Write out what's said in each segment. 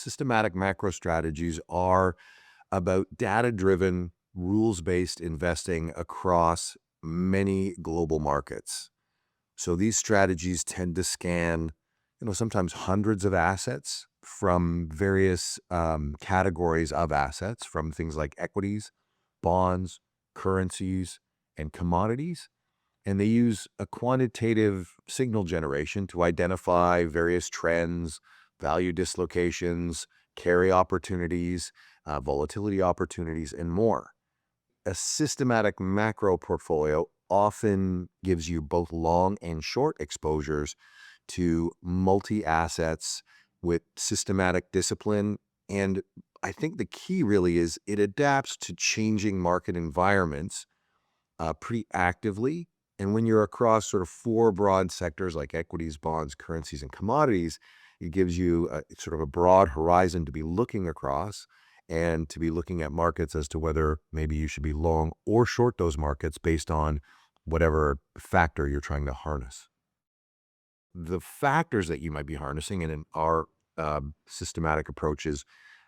systematic macro strategies are about data-driven, rules-based investing across many global markets. So these strategies tend to scan, sometimes hundreds of assets from various categories of assets, from things like equities, bonds, currencies, and commodities. And they use a quantitative signal generation to identify various trends, value dislocations, carry opportunities, volatility opportunities, and more. A systematic macro portfolio often gives you both long and short exposures to multi assets with systematic discipline. And I think the key really is it adapts to changing market environments pretty actively. And when you're across sort of four broad sectors like equities, bonds, currencies, and commodities, it gives you sort of a broad horizon to be looking across and to be looking at markets as to whether maybe you should be long or short those markets based on whatever factor you're trying to harness. The factors that you might be harnessing, and in our systematic approaches,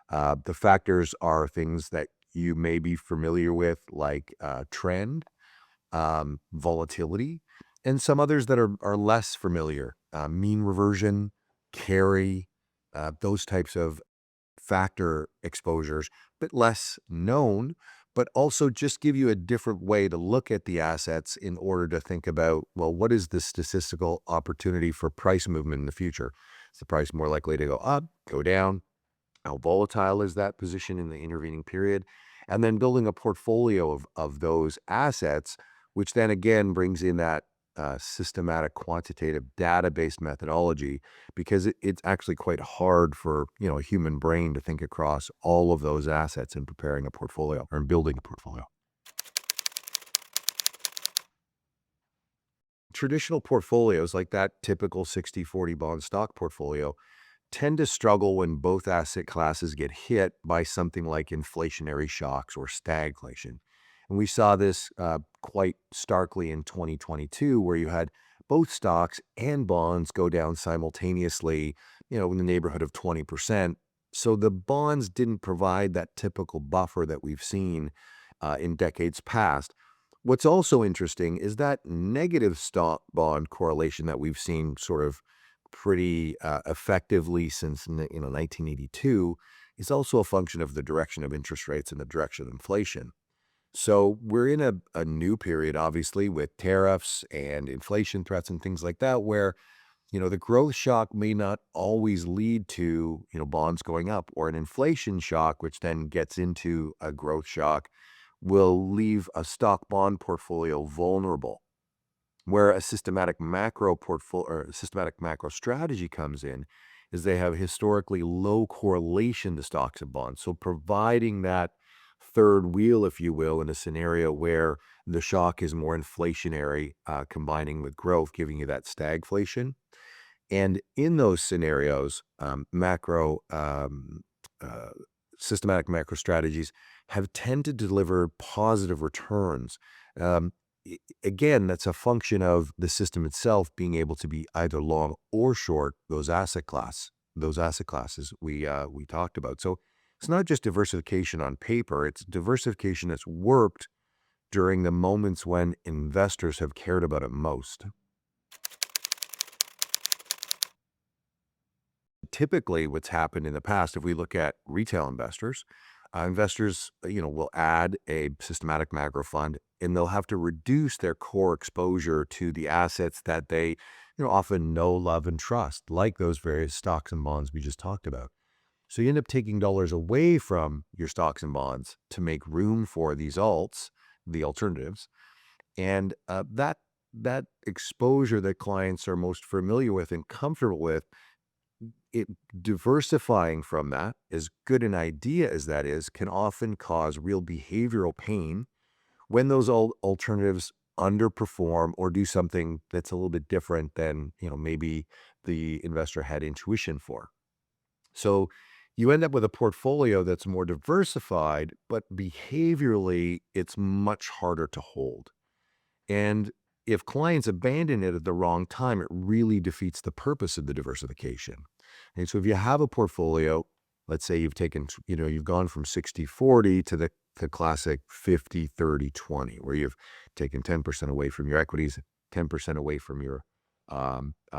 the factors are things that you may be familiar with, like trend, volatility, and some others that are less familiar, mean reversion, carry, those types of factor exposures, bit less known, but also just give you a different way to look at the assets in order to think about, well, what is the statistical opportunity for price movement in the future? Is the price more likely to go up, go down? How volatile is that position in the intervening period? And then building a portfolio of those assets, which then again brings in that systematic quantitative data-based methodology, because it's actually quite hard for a human brain to think across all of those assets in preparing a portfolio or in building a portfolio. Traditional portfolios like that typical 60-40 bond stock portfolio tend to struggle when both asset classes get hit by something like inflationary shocks or stagflation. And we saw this quite starkly in 2022, where you had both stocks and bonds go down simultaneously, in the neighborhood of 20%. So the bonds didn't provide that typical buffer that we've seen in decades past. What's also interesting is that negative stock bond correlation that we've seen sort of pretty effectively since 1982 is also a function of the direction of interest rates and the direction of inflation. So we're in a new period, obviously, with tariffs and inflation threats and things like that, where the growth shock may not always lead to bonds going up, or an inflation shock, which then gets into a growth shock, will leave a stock bond portfolio vulnerable. Where a systematic macro portfolio or systematic macro strategy comes in is they have historically low correlation to stocks and bonds. So providing that third wheel, if you will, in a scenario where the shock is more inflationary, combining with growth, giving you that stagflation. And in those scenarios, uh, systematic macro strategies have tended to deliver positive returns. Um, Again, that's a function of the system itself being able to be either long or short those asset classes we talked about. So it's not just diversification on paper; it's diversification that's worked during the moments when investors have cared about it most. Typically, what's happened in the past, if we look at retail investors, will add a systematic macro fund, and they'll have to reduce their core exposure to the assets that they, often know, love, and trust, like those various stocks and bonds we just talked about. So you end up taking dollars away from your stocks and bonds to make room for these alts, the alternatives, and that exposure that clients are most familiar with and comfortable with, it diversifying from that, as good an idea as that is, can often cause real behavioral pain when those alternatives underperform or do something that's a little bit different than maybe the investor had intuition for. So you end up with a portfolio that's more diversified, but behaviorally it's much harder to hold. And if clients abandon it at the wrong time, it really defeats the purpose of the diversification. And so if you have a portfolio let's say you've taken, you've gone from 60/40 to the classic 50/30/20, where you've taken 10% away from your equities, 10% away from your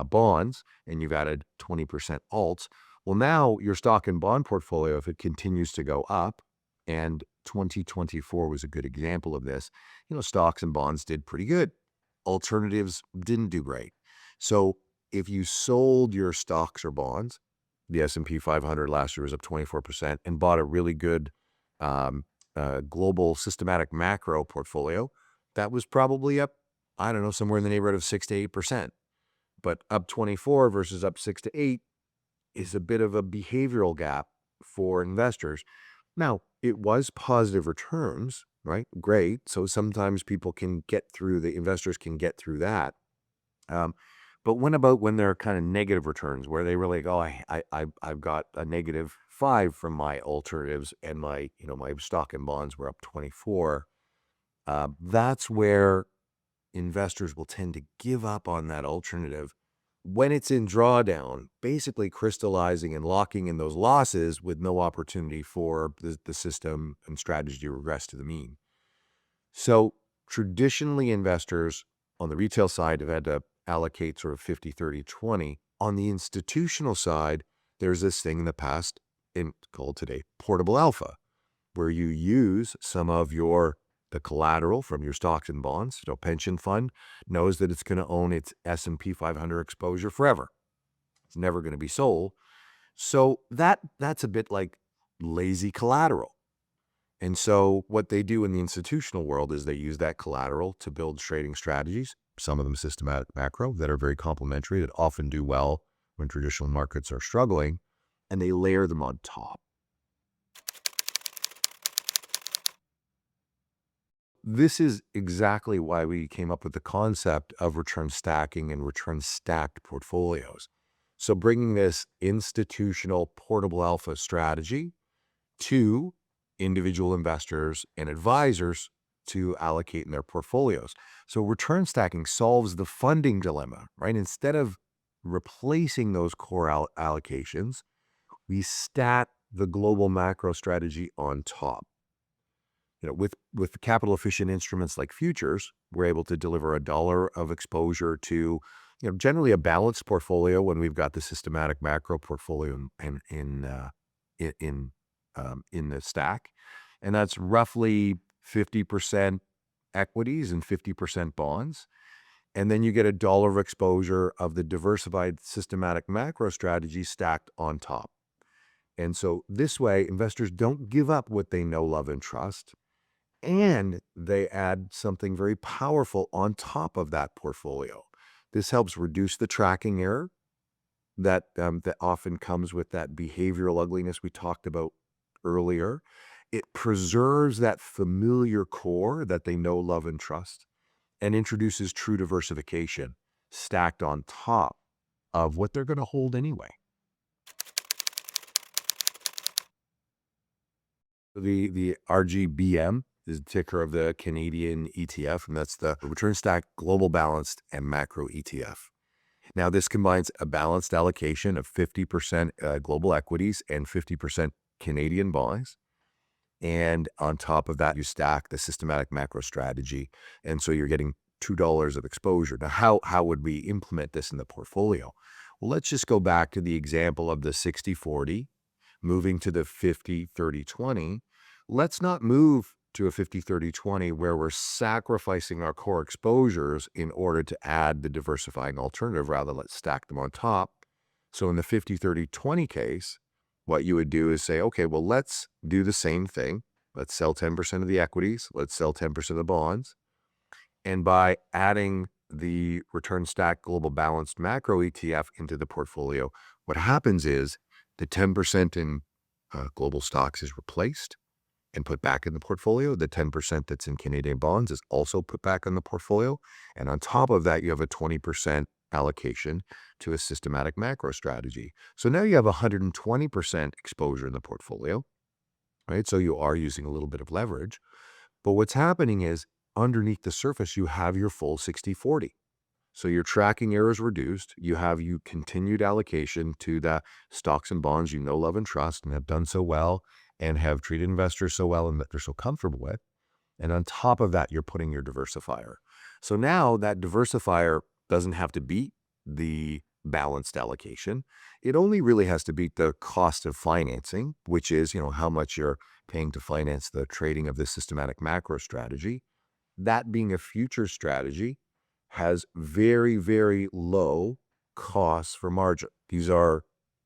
bonds, and you've added 20% alts. Well, now your stock and bond portfolio, if it continues to go up, and 2024 was a good example of this, stocks and bonds did pretty good. Alternatives didn't do great. So if you sold your stocks or bonds, the S&P 500 last year was up 24%, and bought a really good um, global systematic macro portfolio, that was probably up, I don't know, somewhere in the neighborhood of 6 to 8%. But up 24 versus up 6 to 8 is a bit of a behavioral gap for investors. Now, it was positive returns, right? Great. So sometimes investors can get through that. Um, but when they're kind of negative returns, where they really go, I've got a -5 from my alternatives, and my stock and bonds were up 24. That's where investors will tend to give up on that alternative when it's in drawdown, basically crystallizing and locking in those losses with no opportunity for the system and strategy to regress to the mean. So traditionally, investors on the retail side have had to allocate sort of 50/30/20. On the institutional side, there's this thing in the past called today portable alpha, where you use some of the collateral from your stocks and bonds. Pension fund knows that it's going to own its S&P 500 exposure forever. It's never going to be sold. So that's a bit like lazy collateral. And so what they do in the institutional world is they use that collateral to build trading strategies, some of them systematic macro, that are very complementary, that often do well when traditional markets are struggling, and they layer them on top. This is exactly why we came up with the concept of return stacking and return stacked portfolios. So bringing this institutional portable alpha strategy to individual investors and advisors to allocate in their portfolios. So return stacking solves the funding dilemma, right? Instead of replacing those core allocations, we stack the global macro strategy on top. With capital efficient instruments like futures, we're able to deliver $1 of exposure to, generally a balanced portfolio when we've got the systematic macro portfolio in the stack, and that's roughly 50% equities and 50% bonds. And then you get $1 of exposure of the diversified systematic macro strategy stacked on top. And so this way, investors don't give up what they know, love, and trust, and they add something very powerful on top of that portfolio. This helps reduce the tracking error that often comes with that behavioral ugliness we talked about earlier. It preserves that familiar core that they know, love, and trust, and introduces true diversification stacked on top of what they're going to hold anyway. The RGBM is the ticker of the Canadian ETF, and that's the Return Stacked Global Balanced and Macro ETF. Now, this combines a balanced allocation of 50% global equities and 50% Canadian bonds. And on top of that, you stack the systematic macro strategy. And so you're getting $2 of exposure. Now, how would we implement this in the portfolio? Well, let's just go back to the example of the 60/40, moving to the 50/30/20. Let's not move to a 50/30/20 where we're sacrificing our core exposures in order to add the diversifying alternative. Rather, let's stack them on top. So in the 50/30/20 case, what you would do is say, okay, well, let's do the same thing. Let's sell 10% of the equities. Let's sell 10% of the bonds. And by adding the return stack global balanced macro ETF into the portfolio, what happens is the 10% in global stocks is replaced and put back in the portfolio. The 10% that's in Canadian bonds is also put back in the portfolio. And on top of that, you have a 20% allocation to a systematic macro strategy. So now you have 120% exposure in the portfolio, right? So you are using a little bit of leverage. But what's happening is underneath the surface, you have your full 60/40. So your tracking error is reduced. You have continued allocation to the stocks and bonds you know, love, and trust, and have done so well, and have treated investors so well and that they're so comfortable with. And on top of that, you're putting your diversifier. So now that diversifier doesn't have to beat the balanced allocation. It only really has to beat the cost of financing, which is, how much you're paying to finance the trading of this systematic macro strategy. That being a future strategy has very, very low costs for margin. These are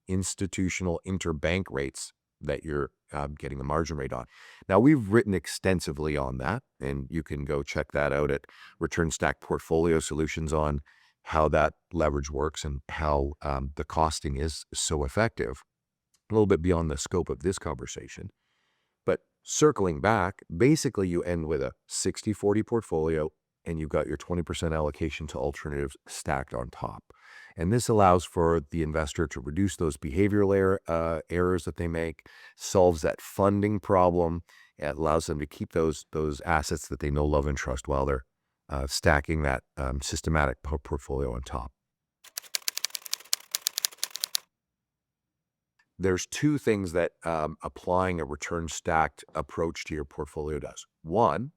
institutional interbank rates that you're getting the margin rate on. Now, we've written extensively on that, and you can go check that out at Return Stack Portfolio Solutions on how that leverage works and how the costing is so effective. A little bit beyond the scope of this conversation. But circling back, basically you end with a 60-40 portfolio and you've got your 20% allocation to alternatives stacked on top. And this allows for the investor to reduce those behavioral errors that they make, solves that funding problem. It allows them to keep those assets that they know, love, and trust while they're stacking that systematic portfolio on top. There's two things that applying a return stacked approach to your portfolio does. One,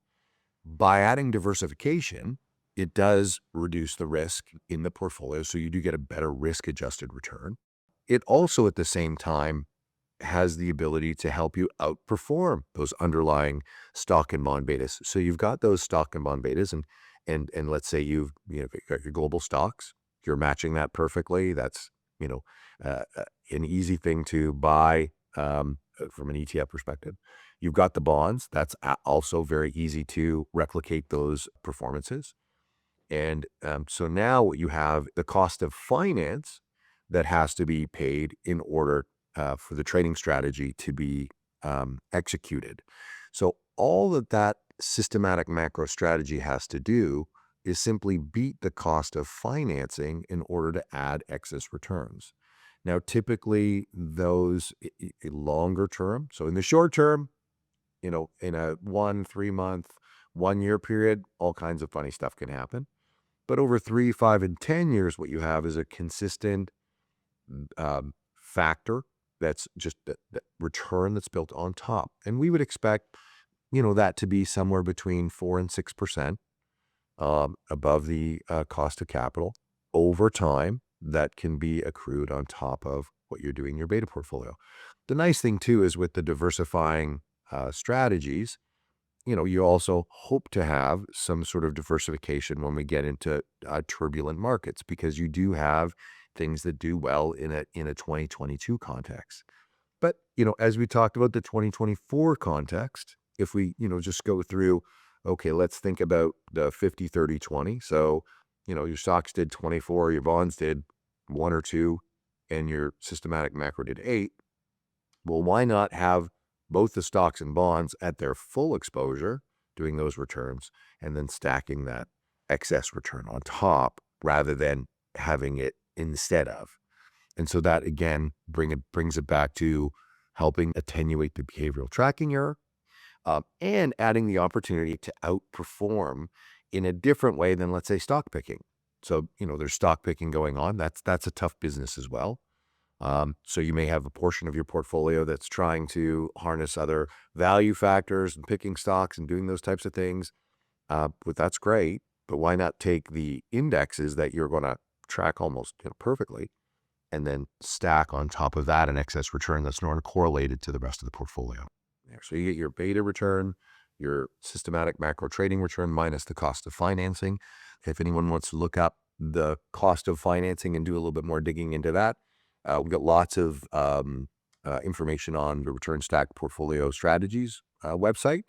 by adding diversification, it does reduce the risk in the portfolio, so you do get a better risk-adjusted return. It also, at the same time, has the ability to help you outperform those underlying stock and bond betas. So you've got those stock and bond betas, and let's say you've got your global stocks, you're matching that perfectly. That's an easy thing to buy from an ETF perspective. You've got the bonds. That's also very easy to replicate those performances. And so now what you have the cost of finance that has to be paid in order for the trading strategy to be executed. So all that systematic macro strategy has to do is simply beat the cost of financing in order to add excess returns. Now, typically those longer term, so in the short term, in a 1-3 month, 1 year period, all kinds of funny stuff can happen. But over 3, 5, and 10 years, what you have is a consistent factor that's just that return that's built on top. And we would expect, that to be somewhere between 4 and 6% above the cost of capital over time that can be accrued on top of what you're doing in your beta portfolio. The nice thing too is with the diversifying strategies, you also hope to have some sort of diversification when we get into turbulent markets, because you do have things that do well in a 2022 context. But, as we talked about the 2024 context, if we, just go through, okay, let's think about the 50-30-20. So, your stocks did 24, your bonds did 1 or 2, and your systematic macro did 8. Well, why not have both the stocks and bonds at their full exposure, doing those returns, and then stacking that excess return on top rather than having it instead of? And so that, again, brings it back to helping attenuate the behavioral tracking error, and adding the opportunity to outperform in a different way than, let's say, stock picking. So, there's stock picking going on. That's a tough business as well. So you may have a portion of your portfolio that's trying to harness other value factors and picking stocks and doing those types of things. But that's great. But why not take the indexes that you're going to track almost perfectly, and then stack on top of that an excess return that's not correlated to the rest of the portfolio. So you get your beta return, your systematic macro trading return minus the cost of financing. If anyone wants to look up the cost of financing and do a little bit more digging into that, we've got lots of information on the Return Stack Portfolio Strategies website.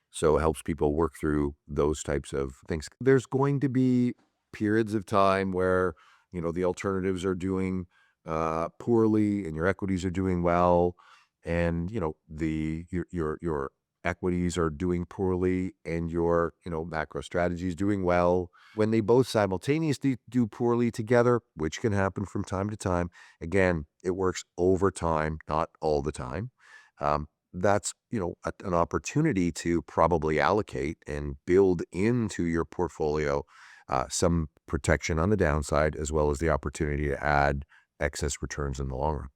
So it helps people work through those types of things. There's going to be periods of time where, the alternatives are doing poorly and your equities are doing well, and your equities are doing poorly and your macro strategy is doing well. When they both simultaneously do poorly together, which can happen from time to time, again, it works over time, not all the time. That's an opportunity to probably allocate and build into your portfolio some protection on the downside as well as the opportunity to add excess returns in the long run.